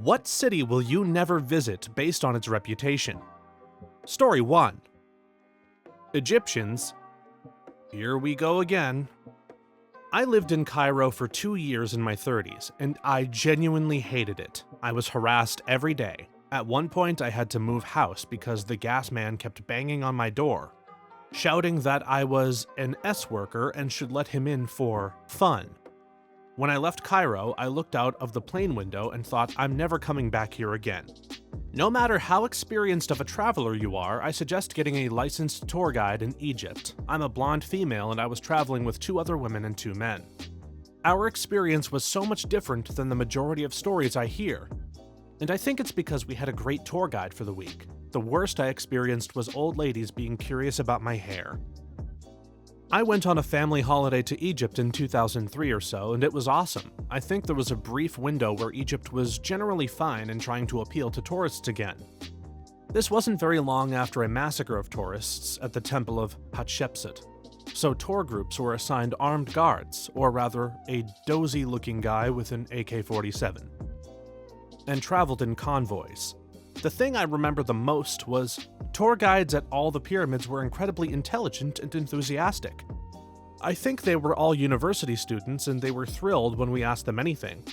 What city will you never visit based on its reputation? Story 1. Egyptians. Here we go again. I lived in Cairo for 2 years in my 30s, and I genuinely hated it. I was harassed every day. At one point, I had to move house because the gas man kept banging on my door, shouting that I was an S-worker and should let him in for fun. When I left Cairo, I looked out of the plane window and thought, I'm never coming back here again. No matter how experienced of a traveler you are, I suggest getting a licensed tour guide in Egypt. I'm a blonde female and I was traveling with 2 other women and 2 men. Our experience was so much different than the majority of stories I hear. And I think it's because we had a great tour guide for the week. The worst I experienced was old ladies being curious about my hair. I went on a family holiday to Egypt in 2003 or so, and it was awesome. I think there was a brief window where Egypt was generally fine and trying to appeal to tourists again. This wasn't very long after a massacre of tourists at the Temple of Hatshepsut, so tour groups were assigned armed guards, or rather, a dozy-looking guy with an AK-47, and traveled in convoys. The thing I remember the most was tour guides at all the pyramids were incredibly intelligent and enthusiastic. I think they were all university students and they were thrilled when we asked them anything.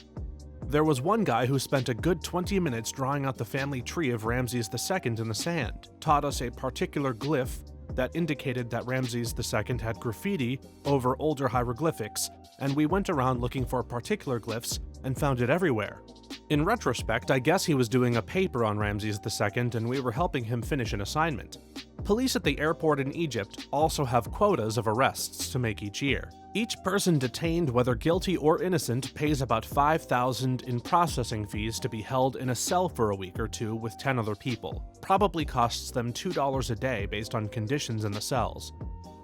There was one guy who spent a good 20 minutes drawing out the family tree of Ramses II in the sand, taught us a particular glyph that indicated that Ramses II had graffiti over older hieroglyphics, and we went around looking for particular glyphs and found it everywhere. In retrospect, I guess he was doing a paper on Ramses II and we were helping him finish an assignment. Police at the airport in Egypt also have quotas of arrests to make each year. Each person detained, whether guilty or innocent, pays about $5,000 in processing fees to be held in a cell for a week or 2 with 10 other people. Probably costs them $2 a day based on conditions in the cells.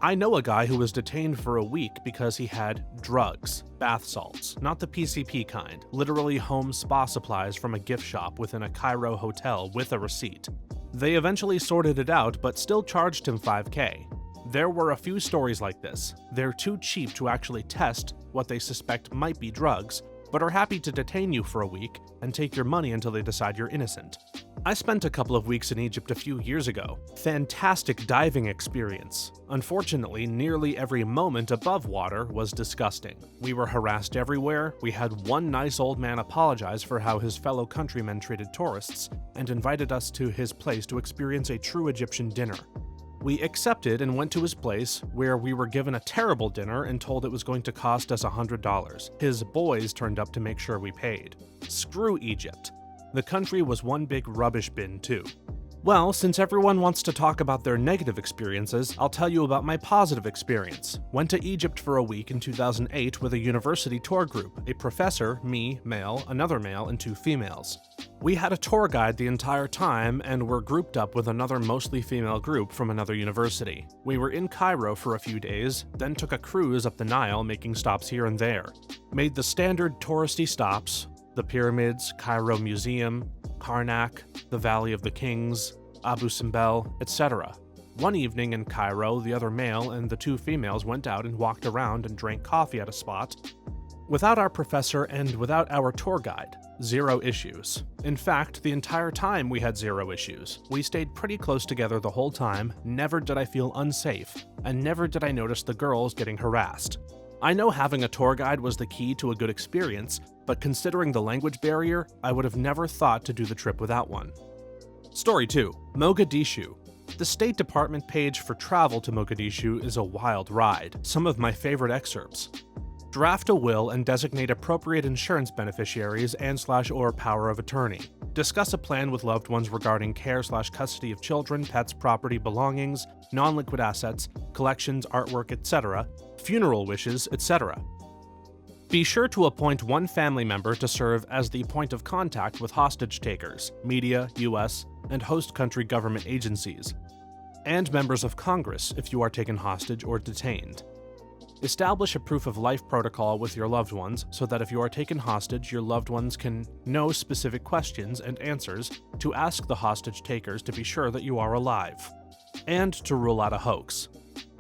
I know a guy who was detained for a week because he had drugs, bath salts, not the PCP kind, literally home spa supplies from a gift shop within a Cairo hotel with a receipt. They eventually sorted it out but still charged him $5K. There were a few stories like this. They're too cheap to actually test what they suspect might be drugs, but are happy to detain you for a week and take your money until they decide you're innocent. I spent a couple of weeks in Egypt a few years ago. Fantastic diving experience. Unfortunately, nearly every moment above water was disgusting. We were harassed everywhere. We had one nice old man apologize for how his fellow countrymen treated tourists and invited us to his place to experience a true Egyptian dinner. We accepted and went to his place, where we were given a terrible dinner and told it was going to cost us $100. His boys turned up to make sure we paid. Screw Egypt. The country was one big rubbish bin, too. Well, since everyone wants to talk about their negative experiences, I'll tell you about my positive experience. Went to Egypt for a week in 2008 with a university tour group, a professor, me, male, another male, and 2 females. We had a tour guide the entire time and were grouped up with another mostly female group from another university. We were in Cairo for a few days, then took a cruise up the Nile, making stops here and there. Made the standard touristy stops: the pyramids, Cairo Museum, Karnak, the Valley of the Kings, Abu Simbel, etc. One evening in Cairo, the other male and the 2 females went out and walked around and drank coffee at a spot. Without our professor and without our tour guide, 0 issues. In fact, the entire time we had 0 issues. We stayed pretty close together the whole time, never did I feel unsafe, and never did I notice the girls getting harassed. I know having a tour guide was the key to a good experience, but considering the language barrier, I would have never thought to do the trip without one. Story 2. Mogadishu. The State Department page for travel to Mogadishu is a wild ride. Some of my favorite excerpts. Draft a will and designate appropriate insurance beneficiaries and/or power of attorney. Discuss a plan with loved ones regarding care/custody of children, pets, property, belongings, non-liquid assets, collections, artwork, etc., funeral wishes, etc. Be sure to appoint one family member to serve as the point of contact with hostage takers, media, US, and host country government agencies, and members of Congress if you are taken hostage or detained. Establish a proof of life protocol with your loved ones so that if you are taken hostage, your loved ones can know specific questions and answers to ask the hostage takers to be sure that you are alive, and to rule out a hoax.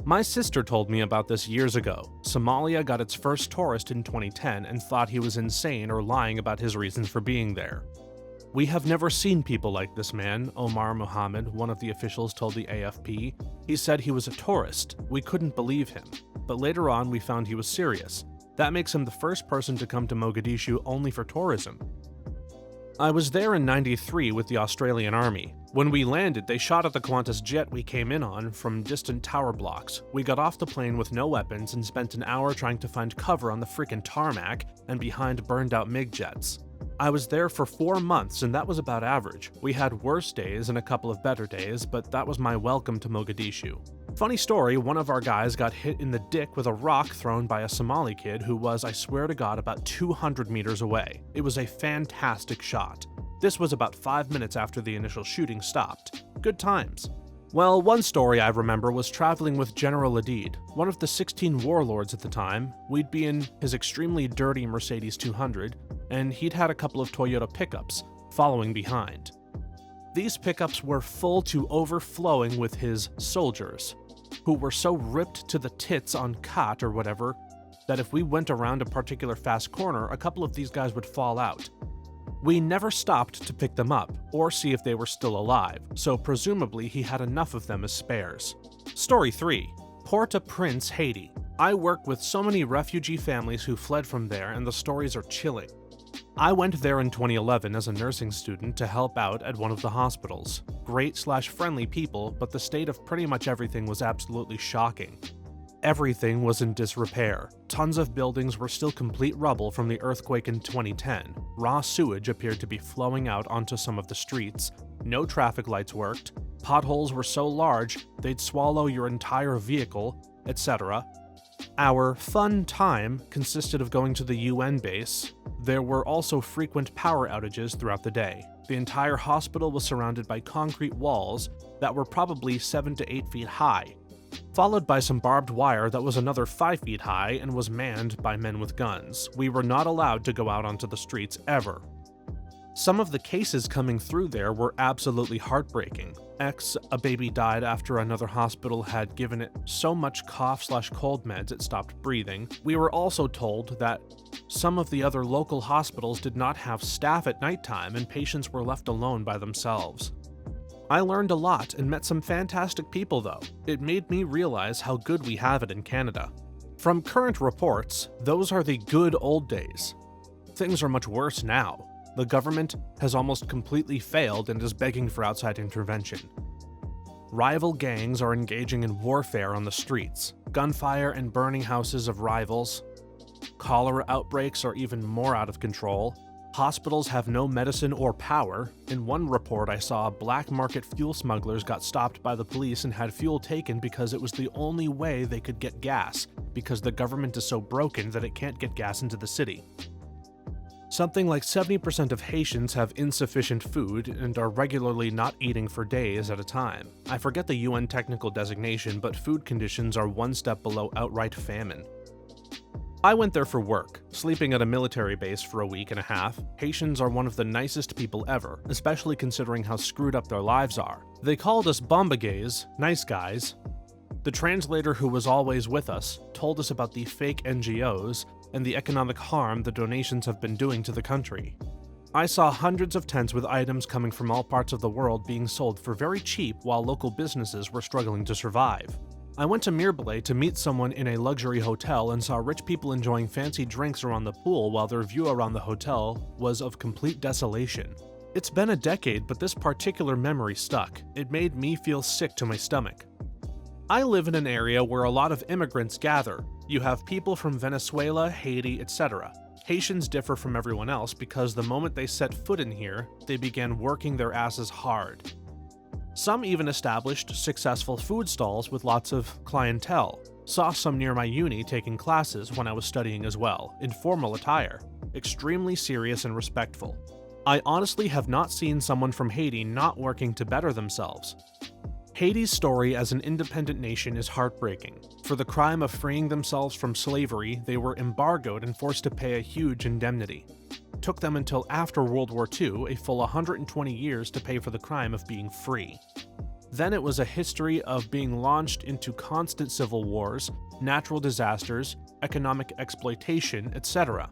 My sister told me about this years ago. Somalia got its first tourist in 2010 and thought he was insane or lying about his reasons for being there. "We have never seen people like this man," Omar Mohammed, one of the officials, told the AFP. "He said he was a tourist. We couldn't believe him. But later on we found he was serious. That makes him the first person to come to Mogadishu only for tourism." I was there in '93 with the Australian Army. When we landed, they shot at the Qantas jet we came in on from distant tower blocks. We got off the plane with no weapons and spent an hour trying to find cover on the frickin' tarmac and behind burned-out MiG jets. I was there for 4 months, and that was about average. We had worse days and a couple of better days, but that was my welcome to Mogadishu. Funny story, one of our guys got hit in the dick with a rock thrown by a Somali kid who was, I swear to God, about 200 meters away. It was a fantastic shot. This was about 5 minutes after the initial shooting stopped. Good times. Well, one story I remember was traveling with General Adid, one of the 16 warlords at the time. We'd be in his extremely dirty Mercedes 200, and he'd had a couple of Toyota pickups following behind. These pickups were full to overflowing with his soldiers, who were so ripped to the tits on kat or whatever that if we went around a particular fast corner, a couple of these guys would fall out. We never stopped to pick them up or see if they were still alive, so presumably he had enough of them as spares. Story 3. Port-au-Prince, Haiti. I work with so many refugee families who fled from there, and the stories are chilling. I went there in 2011 as a nursing student to help out at one of the hospitals. Great/friendly people, but the state of pretty much everything was absolutely shocking. Everything was in disrepair. Tons of buildings were still complete rubble from the earthquake in 2010. Raw sewage appeared to be flowing out onto some of the streets. No traffic lights worked. Potholes were so large they'd swallow your entire vehicle, etc. Our fun time consisted of going to the UN base. There were also frequent power outages throughout the day. The entire hospital was surrounded by concrete walls that were probably 7 to 8 feet high, followed by some barbed wire that was another 5 feet high and was manned by men with guns. We were not allowed to go out onto the streets ever. Some of the cases coming through there were absolutely heartbreaking. A baby died after another hospital had given it so much cough/cold meds it stopped breathing. We were also told that some of the other local hospitals did not have staff at nighttime and patients were left alone by themselves. I learned a lot and met some fantastic people though. It made me realize how good we have it in Canada. From current reports, those are the good old days. Things are much worse now. The government has almost completely failed and is begging for outside intervention. Rival gangs are engaging in warfare on the streets, gunfire and burning houses of rivals. Cholera outbreaks are even more out of control. Hospitals have no medicine or power. In one report I saw, black market fuel smugglers got stopped by the police and had fuel taken because it was the only way they could get gas, because the government is so broken that it can't get gas into the city. Something like 70% of Haitians have insufficient food and are regularly not eating for days at a time. I forget the UN technical designation, but food conditions are one step below outright famine. I went there for work, sleeping at a military base for a week and a half. Haitians are one of the nicest people ever, especially considering how screwed up their lives are. They called us bombagays, nice guys. The translator who was always with us told us about the fake NGOs and the economic harm the donations have been doing to the country. I saw hundreds of tents with items coming from all parts of the world being sold for very cheap while local businesses were struggling to survive. I went to Mirbelet to meet someone in a luxury hotel and saw rich people enjoying fancy drinks around the pool while their view around the hotel was of complete desolation. It's been a decade, but this particular memory stuck. It made me feel sick to my stomach. I live in an area where a lot of immigrants gather. You have people from Venezuela, Haiti, etc. Haitians differ from everyone else because the moment they set foot in here, they began working their asses hard. Some even established successful food stalls with lots of clientele. Saw some near my uni taking classes when I was studying as well, in formal attire. Extremely serious and respectful. I honestly have not seen someone from Haiti not working to better themselves. Haiti's story as an independent nation is heartbreaking. For the crime of freeing themselves from slavery, they were embargoed and forced to pay a huge indemnity. It took them until after World War II, a full 120 years, to pay for the crime of being free. Then it was a history of being launched into constant civil wars, natural disasters, economic exploitation, etc.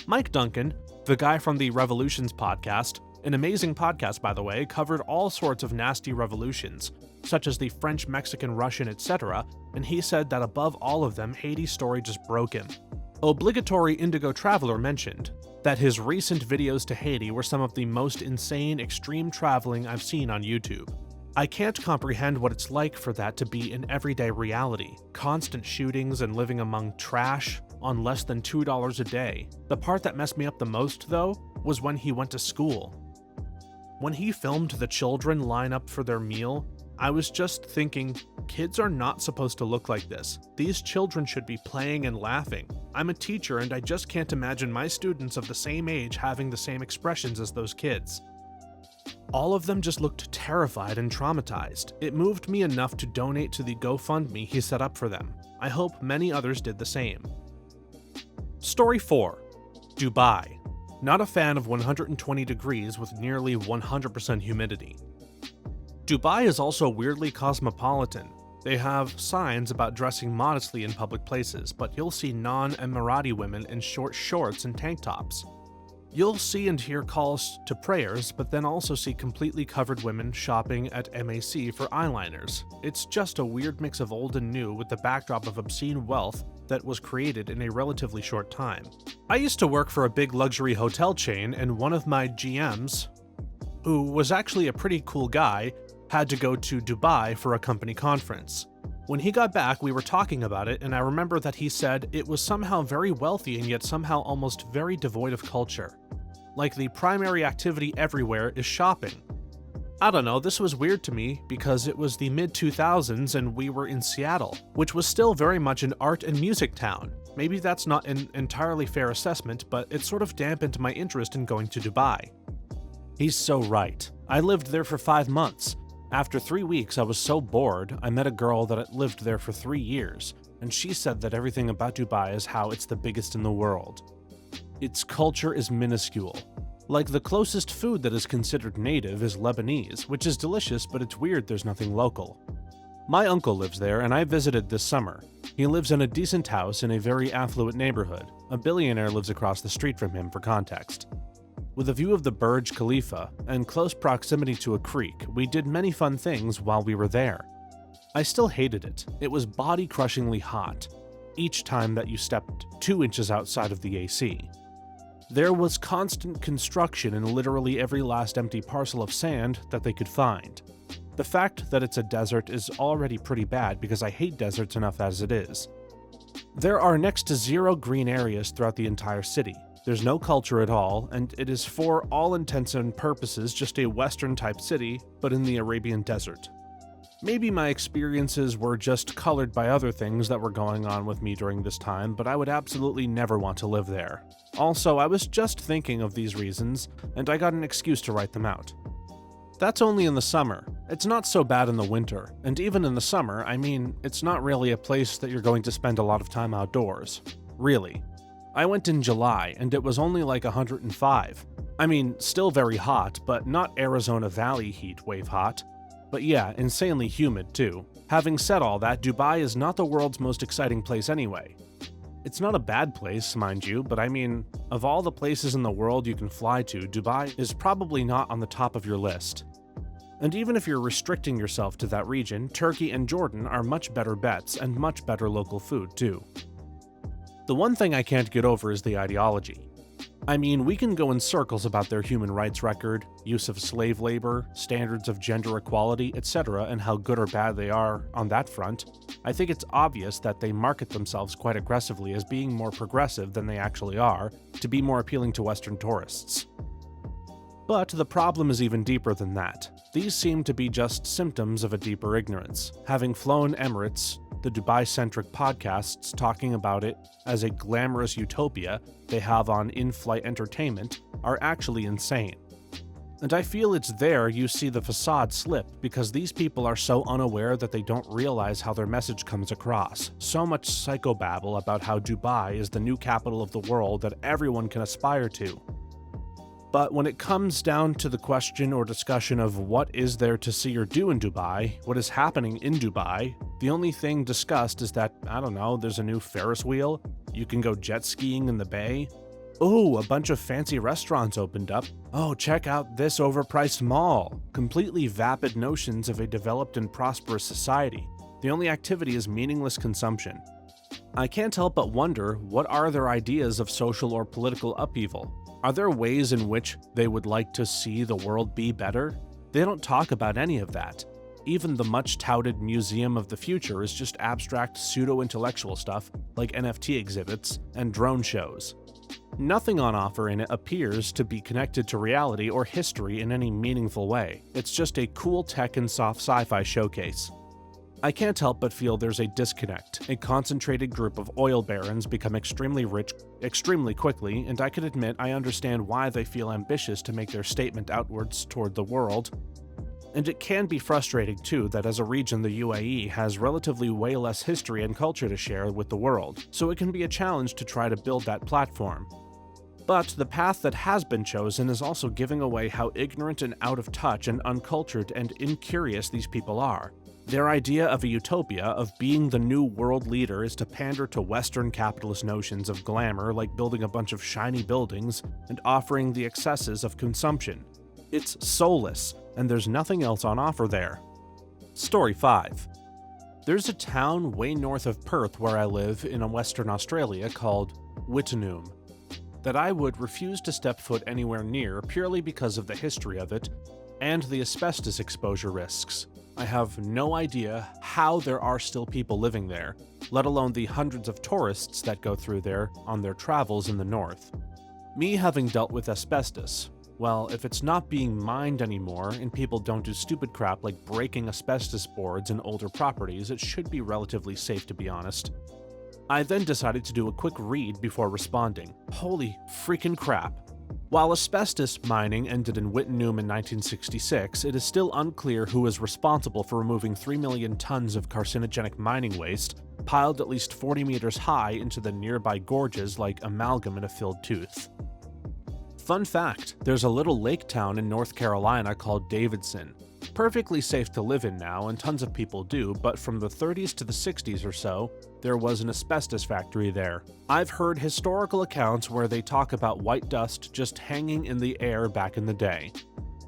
Mike Duncan, The guy from the Revolutions podcast, an amazing podcast by the way, covered all sorts of nasty revolutions, such as the French, Mexican, Russian, etc., and he said that above all of them, Haiti's story just broke him. Obligatory Indigo Traveler mentioned that his recent videos to Haiti were some of the most insane extreme traveling I've seen on YouTube. I can't comprehend what it's like for that to be an everyday reality. Constant shootings and living among trash on less than $2 a day. The part that messed me up the most, though, was when he went to school. When he filmed the children line up for their meal, I was just thinking, kids are not supposed to look like this. These children should be playing and laughing. I'm a teacher and I just can't imagine my students of the same age having the same expressions as those kids. All of them just looked terrified and traumatized. It moved me enough to donate to the GoFundMe he set up for them. I hope many others did the same. Story 4. Dubai. Not a fan of 120 degrees with nearly 100% humidity. Dubai is also weirdly cosmopolitan. They have signs about dressing modestly in public places, but you'll see non-Emirati women in short shorts and tank tops. You'll see and hear calls to prayers, but then also see completely covered women shopping at MAC for eyeliners. It's just a weird mix of old and new with the backdrop of obscene wealth that was created in a relatively short time. I used to work for a big luxury hotel chain, and one of my GMs, who was actually a pretty cool guy, had to go to Dubai for a company conference. When he got back, we were talking about it, and I remember that he said it was somehow very wealthy and yet somehow almost very devoid of culture. Like the primary activity everywhere is shopping. I don't know, this was weird to me because it was the mid-2000s and we were in Seattle, which was still very much an art and music town. Maybe that's not an entirely fair assessment, but it sort of dampened my interest in going to Dubai. He's so right. I lived there for 5 months. After 3 weeks, I was so bored, I met a girl that had lived there for 3 years, and she said that everything about Dubai is how it's the biggest in the world. Its culture is minuscule. Like, the closest food that is considered native is Lebanese, which is delicious, but it's weird there's nothing local. My uncle lives there, and I visited this summer. He lives in a decent house in a very affluent neighborhood. A billionaire lives across the street from him, for context. With a view of the Burj Khalifa and close proximity to a creek, we did many fun things while we were there. I still hated it. It was body-crushingly hot, each time that you stepped 2 inches outside of the AC. There was constant construction in literally every last empty parcel of sand that they could find. The fact that it's a desert is already pretty bad because I hate deserts enough as it is. There are next to 0 green areas throughout the entire city. There's no culture at all, and it is for all intents and purposes just a Western-type city, but in the Arabian desert. Maybe my experiences were just colored by other things that were going on with me during this time, but I would absolutely never want to live there. Also, I was just thinking of these reasons, and I got an excuse to write them out. That's only in the summer. It's not so bad in the winter, and even in the summer, I mean, it's not really a place that you're going to spend a lot of time outdoors. Really. I went in July, and it was only like 105. I mean, still very hot, but not Arizona Valley heat wave hot. But yeah, insanely humid too. Having said all that, Dubai is not the world's most exciting place anyway. It's not a bad place, mind you, but I mean, of all the places in the world you can fly to, Dubai is probably not on the top of your list. And even if you're restricting yourself to that region, Turkey and Jordan are much better bets and much better local food too. The one thing I can't get over is the ideology. I mean, we can go in circles about their human rights record, use of slave labor, standards of gender equality, etc., and how good or bad they are on that front. I think it's obvious that they market themselves quite aggressively as being more progressive than they actually are, to be more appealing to Western tourists. But the problem is even deeper than that. These seem to be just symptoms of a deeper ignorance. Having flown Emirates, the Dubai-centric podcasts talking about it as a glamorous utopia they have on in-flight entertainment are actually insane. And I feel it's there you see the facade slip because these people are so unaware that they don't realize how their message comes across. So much psychobabble about how Dubai is the new capital of the world that everyone can aspire to. But when it comes down to the question or discussion of what is there to see or do in Dubai, what is happening in Dubai, the only thing discussed is that, I don't know, there's a new Ferris wheel, you can go jet skiing in the bay, Oh, a bunch of fancy restaurants opened up. Oh, check out this overpriced mall. Completely vapid notions of a developed and prosperous society. The only activity is meaningless consumption. I can't help but wonder, what are their ideas of social or political upheaval? Are there ways in which they would like to see the world be better? They don't talk about any of that. Even the much-touted Museum of the Future is just abstract pseudo-intellectual stuff like NFT exhibits and drone shows. Nothing on offer in it appears to be connected to reality or history in any meaningful way. It's just a cool tech and soft sci-fi showcase. I can't help but feel there's a disconnect. A concentrated group of oil barons become extremely rich extremely quickly, and I can admit I understand why they feel ambitious to make their statement outwards toward the world. And it can be frustrating too that as a region the UAE has relatively way less history and culture to share with the world, so it can be a challenge to try to build that platform. But the path that has been chosen is also giving away how ignorant and out of touch and uncultured and incurious these people are. Their idea of a utopia of being the new world leader is to pander to Western capitalist notions of glamour like building a bunch of shiny buildings and offering the excesses of consumption. It's soulless, and there's nothing else on offer there. Story 5. There's a town way north of Perth where I live in Western Australia called Wittenoom that I would refuse to step foot anywhere near purely because of the history of it and the asbestos exposure risks. I have no idea how there are still people living there, let alone the hundreds of tourists that go through there on their travels in the north. Me having dealt with asbestos, well, if it's not being mined anymore and people don't do stupid crap like breaking asbestos boards in older properties, it should be relatively safe, to be honest. I then decided to do a quick read before responding. Holy freaking crap. While asbestos mining ended in Wittenoom in 1966, it is still unclear who is responsible for removing 3 million tons of carcinogenic mining waste, piled at least 40 meters high into the nearby gorges like amalgam in a filled tooth. Fun fact, there's a little lake town in North Carolina called Davidson. Perfectly safe to live in now, and tons of people do, but from the 30s to the 60s or so, there was an asbestos factory there. I've heard historical accounts where they talk about white dust just hanging in the air back in the day.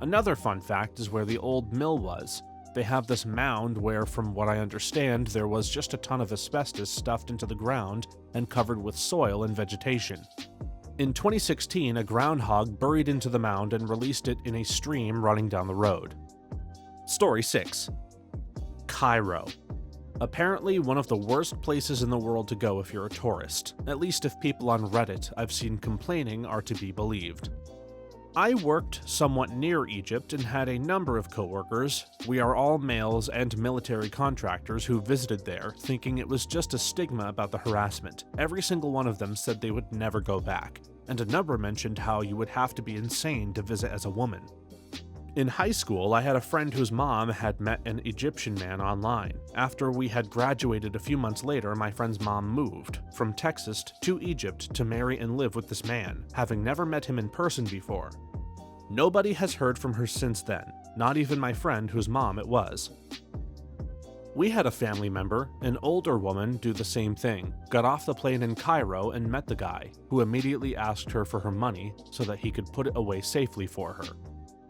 Another fun fact is where the old mill was. They have this mound where, from what I understand, there was just a ton of asbestos stuffed into the ground and covered with soil and vegetation. In 2016, a groundhog buried into the mound and released it in a stream running down the road. Story 6. Cairo. Apparently one of the worst places in the world to go if you're a tourist, at least if people on Reddit I've seen complaining are to be believed. I worked somewhat near Egypt and had a number of coworkers. We are all males and military contractors who visited there, thinking it was just a stigma about the harassment. Every single one of them said they would never go back, and a number mentioned how you would have to be insane to visit as a woman. In high school, I had a friend whose mom had met an Egyptian man online. After we had graduated a few months later, my friend's mom moved from Texas to Egypt to marry and live with this man, having never met him in person before. Nobody has heard from her since then, not even my friend whose mom it was. We had a family member, an older woman, do the same thing, got off the plane in Cairo and met the guy, who immediately asked her for her money so that he could put it away safely for her.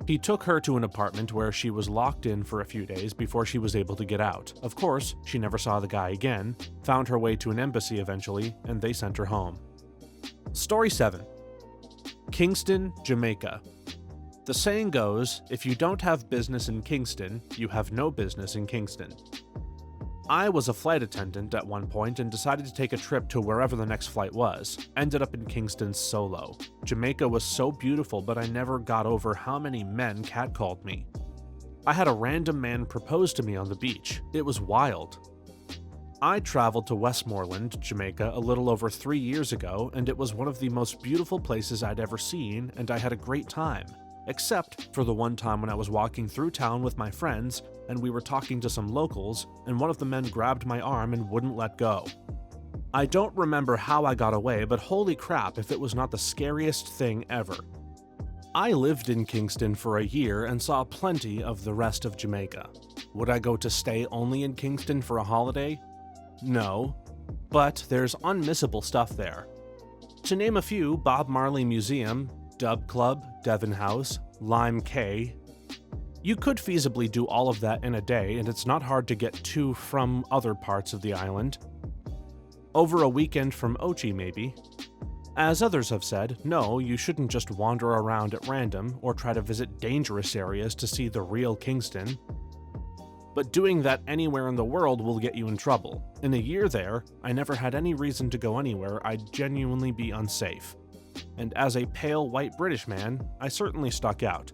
He took her to an apartment where she was locked in for a few days before she was able to get out. Of course, she never saw the guy again, found her way to an embassy eventually, and they sent her home. Story 7. Kingston, Jamaica. The saying goes, if you don't have business in Kingston, you have no business in Kingston. I was a flight attendant at one point and decided to take a trip to wherever the next flight was. Ended up in Kingston solo. Jamaica was so beautiful, but I never got over how many men catcalled me. I had a random man propose to me on the beach. It was wild. I traveled to Westmoreland, Jamaica, a little over 3 years ago, and it was one of the most beautiful places I'd ever seen, and I had a great time. Except for the one time when I was walking through town with my friends and we were talking to some locals and one of the men grabbed my arm and wouldn't let go. I don't remember how I got away, but holy crap if it was not the scariest thing ever. I lived in Kingston for a year and saw plenty of the rest of Jamaica. Would I go to stay only in Kingston for a holiday? No, but there's unmissable stuff there. To name a few, Bob Marley Museum, Dub Club, Devon House, Lime Cay. You could feasibly do all of that in a day, and it's not hard to get to from other parts of the island. Over a weekend from Ochi, maybe. As others have said, no, you shouldn't just wander around at random or try to visit dangerous areas to see the real Kingston. But doing that anywhere in the world will get you in trouble. In a year there, I never had any reason to go anywhere I'd genuinely be unsafe. And as a pale white British man, I certainly stuck out.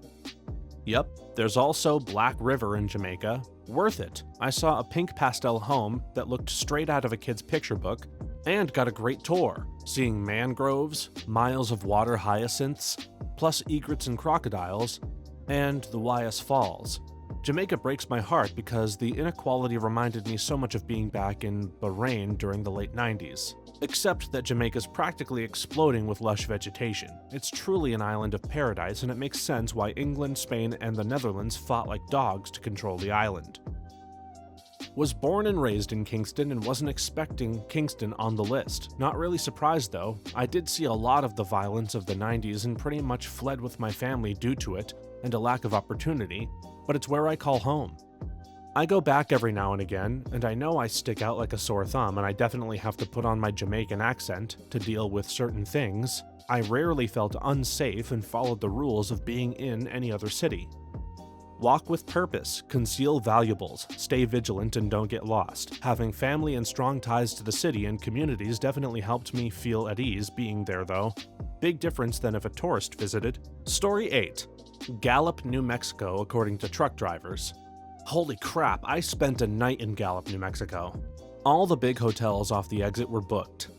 Yep, there's also Black River in Jamaica. Worth it. I saw a pink pastel home that looked straight out of a kid's picture book, and got a great tour, seeing mangroves, miles of water hyacinths, plus egrets and crocodiles, and the Wyas Falls. Jamaica breaks my heart because the inequality reminded me so much of being back in Bahrain during the late 90s. Except that Jamaica's practically exploding with lush vegetation. It's truly an island of paradise, and it makes sense why England, Spain, and the Netherlands fought like dogs to control the island. Was born and raised in Kingston and wasn't expecting Kingston on the list. Not really surprised though. I did see a lot of the violence of the 90s and pretty much fled with my family due to it and a lack of opportunity, but it's where I call home. I go back every now and again, and I know I stick out like a sore thumb, and I definitely have to put on my Jamaican accent to deal with certain things. I rarely felt unsafe and followed the rules of being in any other city. Walk with purpose, conceal valuables, stay vigilant, and don't get lost. Having family and strong ties to the city and communities definitely helped me feel at ease being there though. Big difference than if a tourist visited. Story 8. Gallup, New Mexico, according to truck drivers. Holy crap, I spent a night in Gallup, New Mexico. All the big hotels off the exit were booked.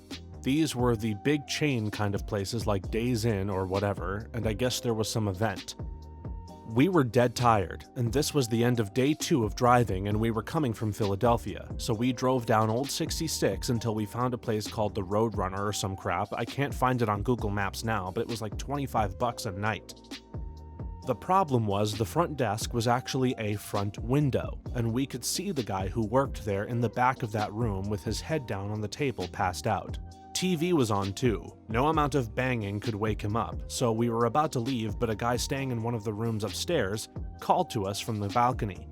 These were the big chain kind of places like Days Inn or whatever, and I guess there was some event. We were dead tired, and this was the end of day 2 of driving, and we were coming from Philadelphia, so we drove down Old 66 until we found a place called the Roadrunner or some crap. I can't find it on Google Maps now, but it was like $25 a night. The problem was the front desk was actually a front window, and we could see the guy who worked there in the back of that room with his head down on the table passed out. TV was on too. No amount of banging could wake him up, so we were about to leave, but a guy staying in one of the rooms upstairs called to us from the balcony.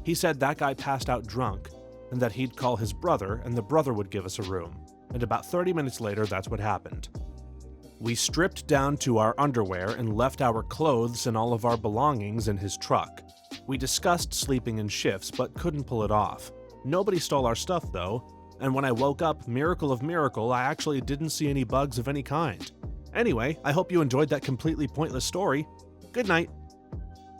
He said that guy passed out drunk, and that he'd call his brother, and the brother would give us a room. And about 30 minutes later, that's what happened. We stripped down to our underwear and left our clothes and all of our belongings in his truck. We discussed sleeping in shifts, but couldn't pull it off. Nobody stole our stuff though, and when I woke up, miracle of miracle, I actually didn't see any bugs of any kind. Anyway, I hope you enjoyed that completely pointless story. Good night.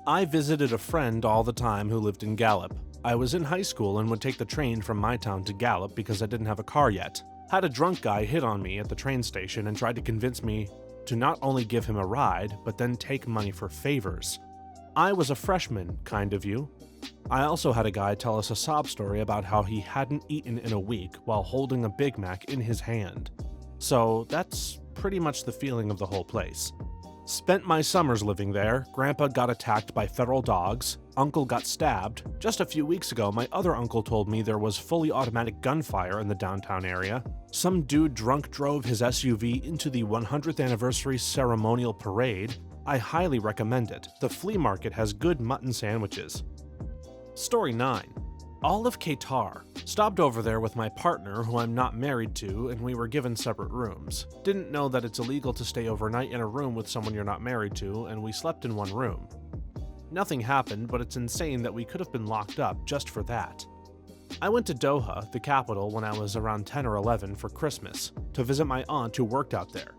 I visited a friend all the time who lived in Gallup. I was in high school and would take the train from my town to Gallup because I didn't have a car yet. Had a drunk guy hit on me at the train station and tried to convince me to not only give him a ride, but then take money for favors. I was a freshman, kind of you. I also had a guy tell us a sob story about how he hadn't eaten in a week while holding a Big Mac in his hand. So that's pretty much the feeling of the whole place. Spent my summers living there. Grandpa got attacked by feral dogs. Uncle got stabbed. Just a few weeks ago, my other uncle told me there was fully automatic gunfire in the downtown area. Some dude drunk drove his SUV into the 100th anniversary ceremonial parade. I highly recommend it. The flea market has good mutton sandwiches. Story 9. All of Qatar. Stopped over there with my partner, who I'm not married to, and we were given separate rooms. Didn't know that it's illegal to stay overnight in a room with someone you're not married to, and we slept in one room. Nothing happened, but it's insane that we could have been locked up just for that. I went to Doha, the capital, when I was around 10 or 11 for Christmas, to visit my aunt who worked out there.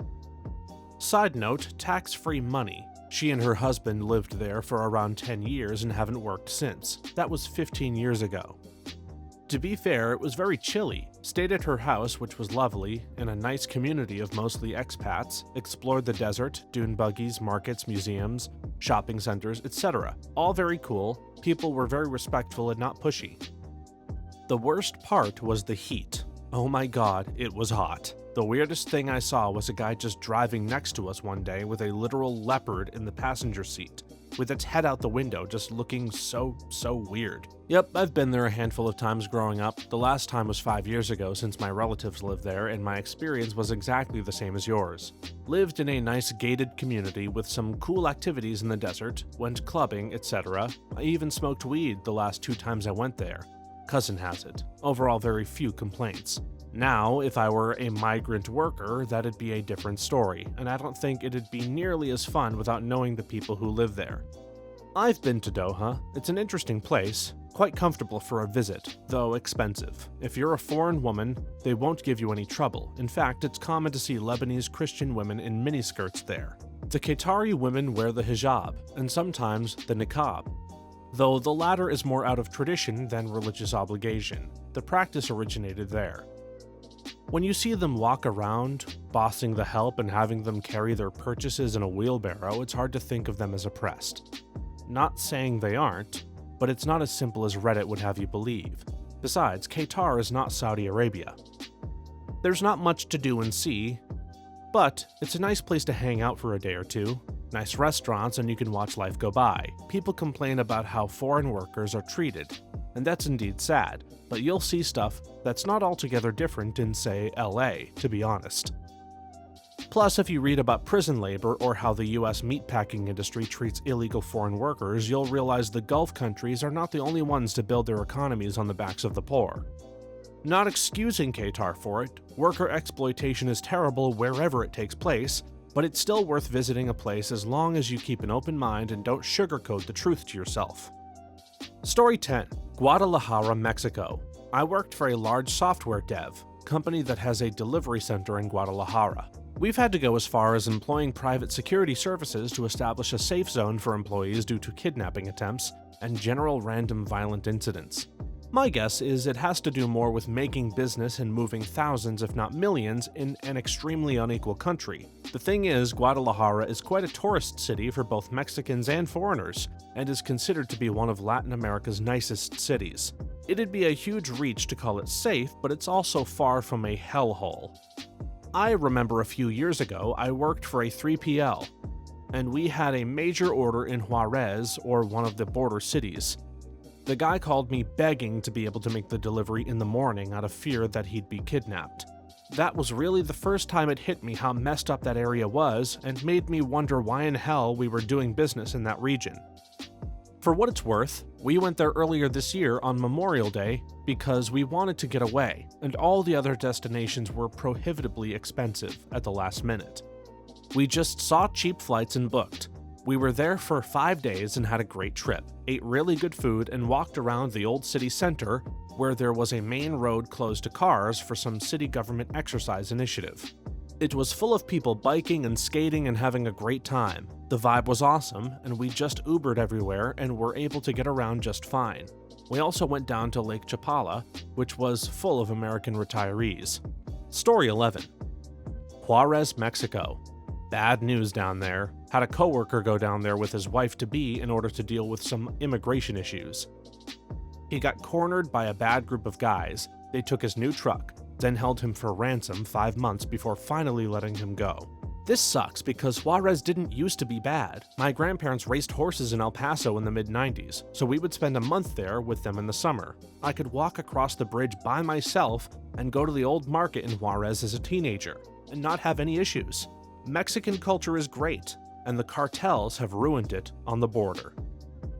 Side note, tax-free money. She and her husband lived there for around 10 years and haven't worked since. That was 15 years ago. To be fair, it was very chilly. Stayed at her house, which was lovely, in a nice community of mostly expats, explored the desert, dune buggies, markets, museums, shopping centers, etc. All very cool. People were very respectful and not pushy. The worst part was the heat. Oh my god, it was hot. The weirdest thing I saw was a guy just driving next to us one day with a literal leopard in the passenger seat. with its head out the window just looking so weird. Yep, I've been there a handful of times growing up. The last time was 5 years ago since my relatives lived there, and my experience was exactly the same as yours. Lived in a nice gated community with some cool activities in the desert, went clubbing, etc. I even smoked weed the last 2 times I went there. Cousin has it. Overall, very few complaints. Now, if I were a migrant worker, that'd be a different story, and I don't think it'd be nearly as fun without knowing the people who live there. I've been to Doha. It's an interesting place, quite comfortable for a visit, though expensive. If you're a foreign woman, they won't give you any trouble. In fact, it's common to see Lebanese Christian women in miniskirts there. The Qatari women wear the hijab, and sometimes the niqab, though the latter is more out of tradition than religious obligation. The practice originated there. When you see them walk around, bossing the help and having them carry their purchases in a wheelbarrow, it's hard to think of them as oppressed. Not saying they aren't, but it's not as simple as Reddit would have you believe. Besides, Qatar is not Saudi Arabia. There's not much to do and see, but it's a nice place to hang out for a day or two. Nice restaurants, and you can watch life go by. People complain about how foreign workers are treated, and that's indeed sad, but you'll see stuff that's not altogether different in, say, LA, to be honest. Plus, if you read about prison labor or how the US meatpacking industry treats illegal foreign workers, you'll realize the Gulf countries are not the only ones to build their economies on the backs of the poor. Not excusing Qatar for it, worker exploitation is terrible wherever it takes place, but it's still worth visiting a place as long as you keep an open mind and don't sugarcoat the truth to yourself. Story 10. Guadalajara, Mexico. I worked for a large software dev company that has a delivery center in Guadalajara. We've had to go as far as employing private security services to establish a safe zone for employees due to kidnapping attempts and general random violent incidents. My guess is it has to do more with making business and moving thousands, if not millions, in an extremely unequal country. The thing is, Guadalajara is quite a tourist city for both Mexicans and foreigners, and is considered to be one of Latin America's nicest cities. It'd be a huge reach to call it safe, but it's also far from a hellhole. I remember a few years ago, I worked for a 3PL, and we had a major order in Juarez, or one of the border cities. The guy called me begging to be able to make the delivery in the morning out of fear that he'd be kidnapped. That was really the first time it hit me how messed up that area was, and made me wonder why in hell we were doing business in that region. For what it's worth, we went there earlier this year on Memorial Day because we wanted to get away, and all the other destinations were prohibitively expensive at the last minute. We just saw cheap flights and booked. We were there for 5 days and had a great trip, ate really good food, and walked around the old city center where there was a main road closed to cars for some city government exercise initiative. It was full of people biking and skating and having a great time. The vibe was awesome, and we just Ubered everywhere and were able to get around just fine. We also went down to Lake Chapala, which was full of American retirees. Story 11. Juarez, Mexico. Bad news down there. Had a coworker go down there with his wife-to-be in order to deal with some immigration issues. He got cornered by a bad group of guys. They took his new truck, then held him for ransom 5 months before finally letting him go. This sucks because Juarez didn't used to be bad. My grandparents raced horses in El Paso in the mid-90s, so we would spend a month there with them in the summer. I could walk across the bridge by myself and go to the old market in Juarez as a teenager, and not have any issues. Mexican culture is great, and the cartels have ruined it on the border.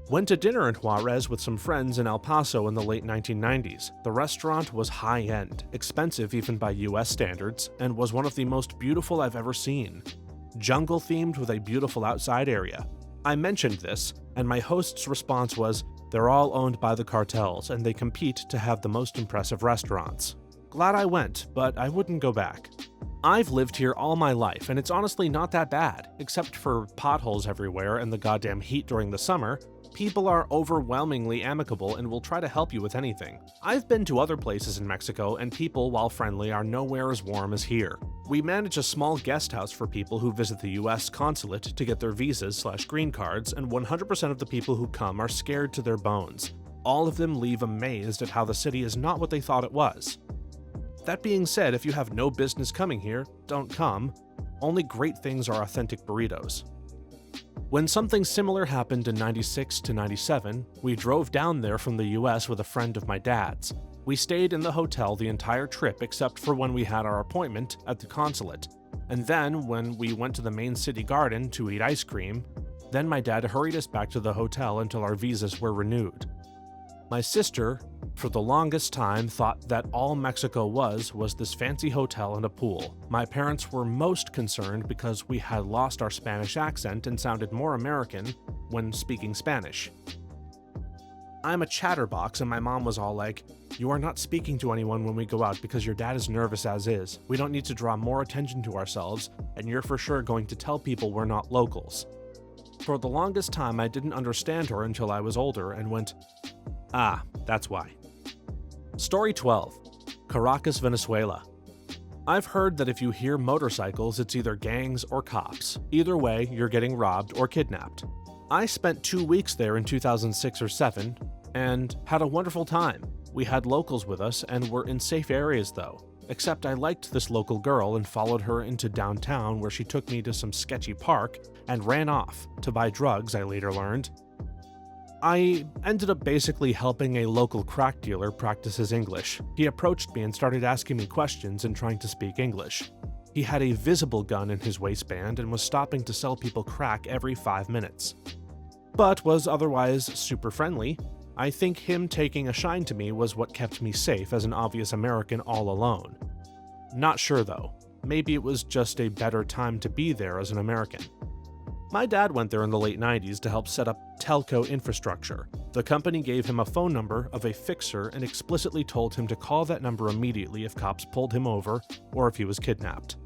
Went to dinner in Juarez with some friends in El Paso in the late 1990s. The restaurant was high-end, expensive even by US standards, and was one of the most beautiful I've ever seen. Jungle-themed with a beautiful outside area. I mentioned this, and my host's response was, "They're all owned by the cartels, and they compete to have the most impressive restaurants." Glad I went, but I wouldn't go back. I've lived here all my life, and it's honestly not that bad, except for potholes everywhere and the goddamn heat during the summer. People are overwhelmingly amicable and will try to help you with anything. I've been to other places in Mexico, and people, while friendly, are nowhere as warm as here. We manage a small guest house for people who visit the US consulate to get their visas/green cards, and 100% of the people who come are scared to their bones. All of them leave amazed at how the city is not what they thought it was. That being said, if you have no business coming here, don't come. Only great things are authentic burritos. When something similar happened in 96 to 97, we drove down there from the US with a friend of my dad's. We stayed in the hotel the entire trip except for when we had our appointment at the consulate. And then, when we went to the main city garden to eat ice cream, then my dad hurried us back to the hotel until our visas were renewed. My sister, for the longest time, thought that all Mexico was this fancy hotel and a pool. My parents were most concerned because we had lost our Spanish accent and sounded more American when speaking Spanish. I'm a chatterbox, and my mom was all like, "You are not speaking to anyone when we go out because your dad is nervous as is. We don't need to draw more attention to ourselves, and you're for sure going to tell people we're not locals." For the longest time, I didn't understand her until I was older and went, "Ah, that's why." Story 12. Caracas, Venezuela. I've heard that if you hear motorcycles, it's either gangs or cops. Either way, you're getting robbed or kidnapped. I spent 2 weeks there in 2006 or 7 and had a wonderful time. We had locals with us and were in safe areas though, except I liked this local girl and followed her into downtown where she took me to some sketchy park and ran off to buy drugs, I later learned. I ended up basically helping a local crack dealer practice his English. He approached me and started asking me questions and trying to speak English. He had a visible gun in his waistband and was stopping to sell people crack every 5 minutes. But was otherwise super friendly. I think him taking a shine to me was what kept me safe as an obvious American all alone. Not sure though. Maybe it was just a better time to be there as an American. My dad went there in the late 90s to help set up telco infrastructure. The company gave him a phone number of a fixer and explicitly told him to call that number immediately if cops pulled him over or if he was kidnapped.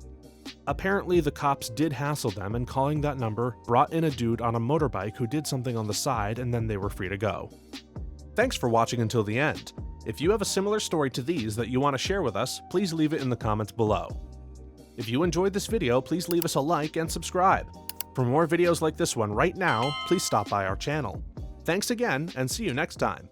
Apparently, the cops did hassle them, and calling that number brought in a dude on a motorbike who did something on the side, and then they were free to go. Thanks for watching until the end. If you have a similar story to these that you want to share with us, please leave it in the comments below. If you enjoyed this video, please leave us a like and subscribe. For more videos like this one right now, please stop by our channel. Thanks again, and see you next time.